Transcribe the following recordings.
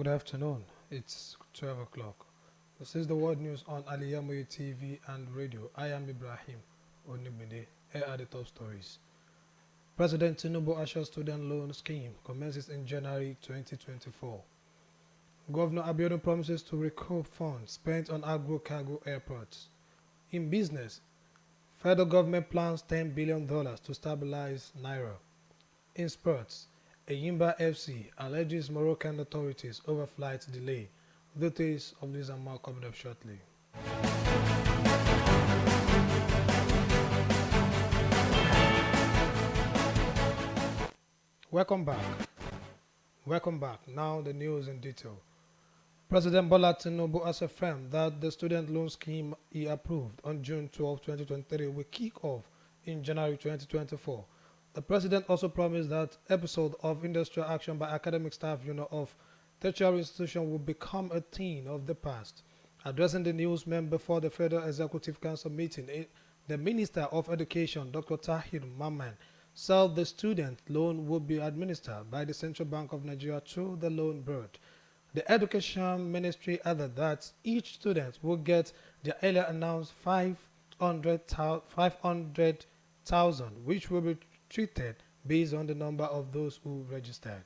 Good afternoon. It's 12 o'clock. This is the world news on Al-IyamoyeTv and radio. I am Ibrahim. Onigbinde. Here are the top stories. President Tinubu assures student loan scheme commences in January 2024. Governor Abiodun promises to recoup funds spent on agro-cargo airports. In business, federal government plans $10 billion to stabilize Naira. In sports, Enyimba FC alleges Moroccan authorities over flight delay. Details of this and more coming up shortly. Welcome back. Now the news in detail. President Bola Tinubu has affirmed that the student loan scheme he approved on June 12, 2023 will kick off in January 2024. The president also promised that episode of industrial action by academic staff union of tertiary institution will become a thing of the past. Addressing the newsmen before the Federal Executive Council meeting, the Minister of Education, Dr. Tahir Mamman, said the student loan will be administered by the Central Bank of Nigeria through the loan board. The Education Ministry added that each student will get the earlier announced 500,000, which will be treated based on the number of those who registered.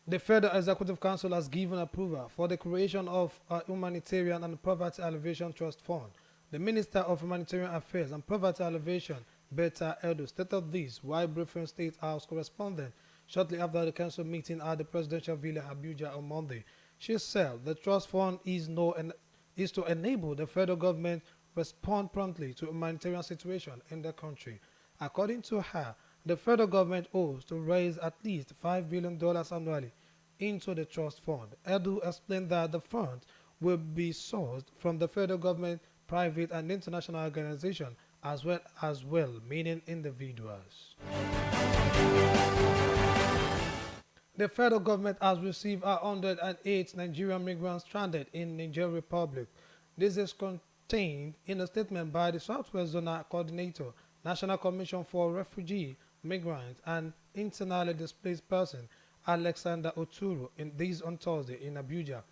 The Federal Executive Council has given approval for the creation of a Humanitarian and Poverty Alleviation Trust Fund. The Minister of Humanitarian Affairs and Poverty Alleviation, Betta Edo, stated this while briefing State House correspondent shortly after the council meeting at the Presidential Villa Abuja on Monday. She said the trust fund is to enable the federal government respond promptly to humanitarian situation in the country. According to her, the federal government owes to raise at least $5 billion annually into the trust fund. Edu explained that the fund will be sourced from the federal government, private and international organizations as well, meaning individuals. The federal government has received 108 Nigerian migrants stranded in Niger Republic. This is contained in a statement by the Southwest Zonal Coordinator, National Commission for Refugee, Migrants and Internally Displaced Persons, Alexander Oturu, on Thursday in Abuja.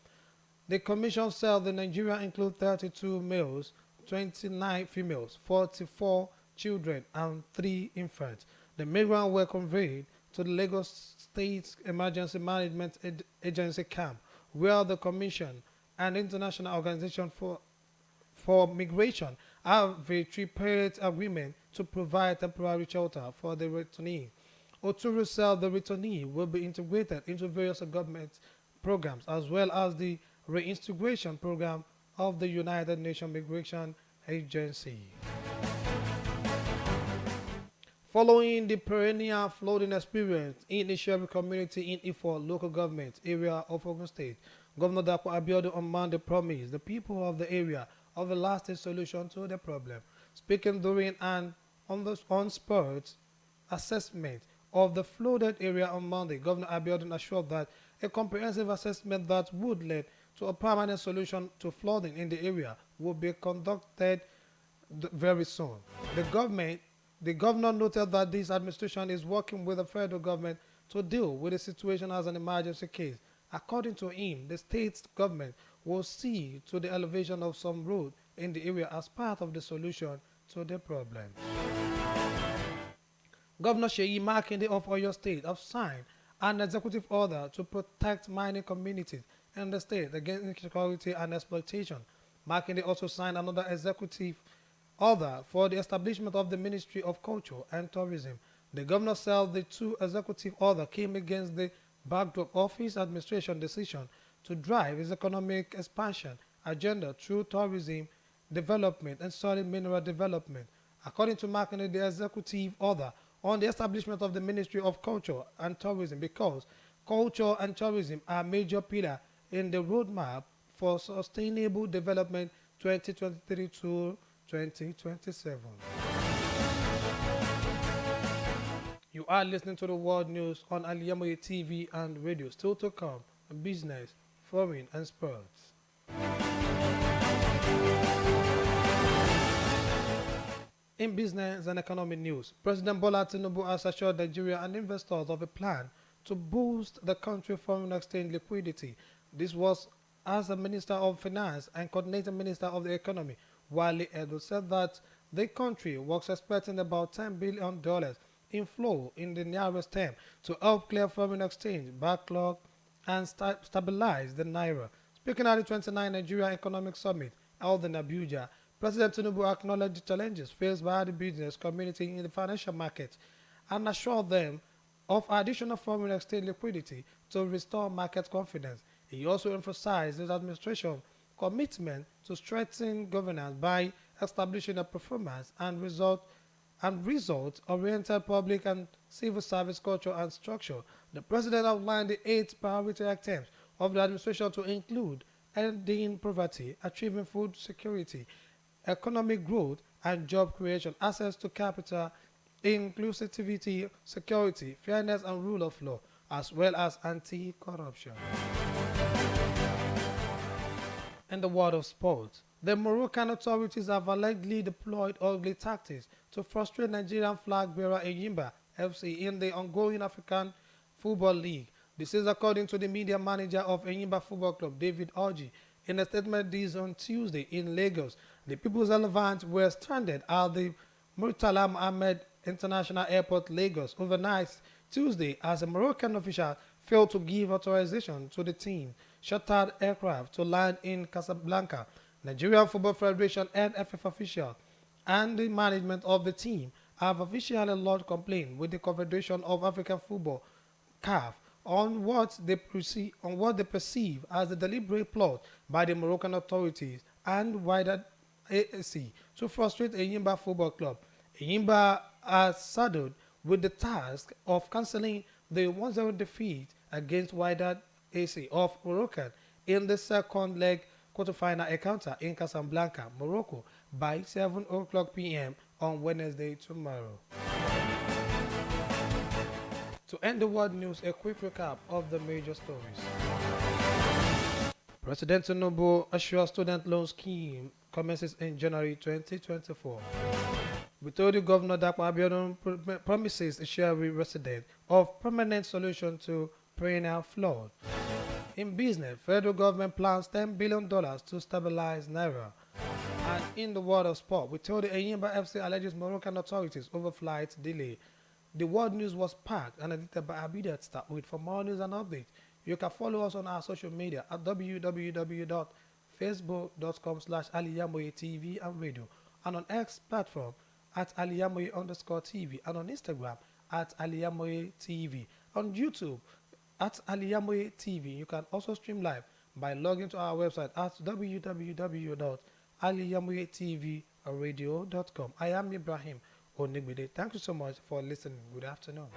The commission said the Nigeria includes 32 males, 29 females, 44 children and 3 infants. The migrants were conveyed to the Lagos State Emergency Management Agency camp, where the Commission and International Organization for Migration have a tripartite agreement to provide temporary shelter for the returnee. Oturu said the returnee will be integrated into various government programs as well as the reintegration program of the United Nations Migration Agency. Following the perennial flooding experience in the Shebi community in Ifo local government area of Ogun State, Governor Dapo Abiodun on Monday promised the people of the area of a lasting solution to the problem. Speaking during an on-spot assessment of the flooded area on Monday, Governor Abiodun assured that a comprehensive assessment that would lead to a permanent solution to flooding in the area will be conducted very soon. The governor noted that this administration is working with the federal government to deal with the situation as an emergency case. According to him, the state government will see to the elevation of some road in the area as part of the solution to the problem. Governor Seyi Makinde of Oyo State have signed an executive order to protect mining communities in the state against insecurity and exploitation. Makinde also signed another executive order for the establishment of the Ministry of Culture and Tourism. The governor said the two executive orders came against the backdrop of his administration decision to drive his economic expansion agenda through tourism development and solid mineral development. According to Makinde, the executive order on the establishment of the Ministry of Culture and Tourism because culture and tourism are major pillars in the roadmap for sustainable development 2023 to 2027. You are listening to the world news on Al-IyamoyeTv and radio. Still to come, business, foreign and sports. In business and economic news, President Bola Tinubu has assured Nigeria and investors of a plan to boost the country's foreign exchange liquidity. This was as the Minister of Finance and Coordinating Minister of the Economy, Wale Edo, said that the country was expecting about $10 billion inflow in the nearest term to help clear foreign exchange backlog and stabilize the naira. Speaking at the 29th Nigeria Economic Summit held in Abuja, President Tinubu acknowledged the challenges faced by the business community in the financial market and assured them of additional foreign exchange liquidity to restore market confidence. He also emphasized his administration's commitment to strengthen governance by establishing a performance and result-oriented public and civil service culture and structure. The president outlined the 8 priority items of the administration to include ending poverty, achieving food security, economic growth and job creation, access to capital, inclusivity, security, fairness and rule of law, as well as anti-corruption. In the world of sports, the Moroccan authorities have allegedly deployed ugly tactics to frustrate Nigerian flag bearer Enyimba FC in the ongoing African Football League. This is according to the media manager of Enyimba Football Club, David Orji. In a statement this on Tuesday in Lagos, the People's Elephants were stranded at the Murtala Mohammed International Airport, Lagos, overnight Tuesday as a Moroccan official failed to give authorization to the team chartered aircraft to land in Casablanca. Nigerian Football Federation NFF official and the management of the team have officially lodged complaint with the Confederation of African Football (CAF) on what they perceive as a deliberate plot by the Moroccan authorities and wider AAC to frustrate Enyimba Football Club. Enyimba are saddled with the task of cancelling the 1-0 defeat against wider AC of Morocco in the second leg quarterfinal encounter in Casablanca, Morocco by 7 o'clock p.m. on Wednesday tomorrow. To end the world news, a quick recap of the major stories. President Tinubu assures student loan scheme commences in January 2024. We told the Governor that Abiodun promises to share with residents of permanent solution to perennial flood. In business, federal government plans $10 billion to stabilize naira. And in the world of sport, we told the Enyimba FC alleges Moroccan authorities over flight delay. The world news was packed and edited by Abidat Starwith. For more news and updates, you can follow us on our social media at www.facebook.com/Al-IyamoyeTV and radio, and on X platform at Al-IyamoyeTV, and on Instagram at Al-IyamoyeTV, on YouTube at Al-IyamoyeTV. You can also stream live by logging to our website at www.Al-IyamoyeTVradio.com. I am Ibrahim Onigbinde. Thank you so much for listening. Good afternoon.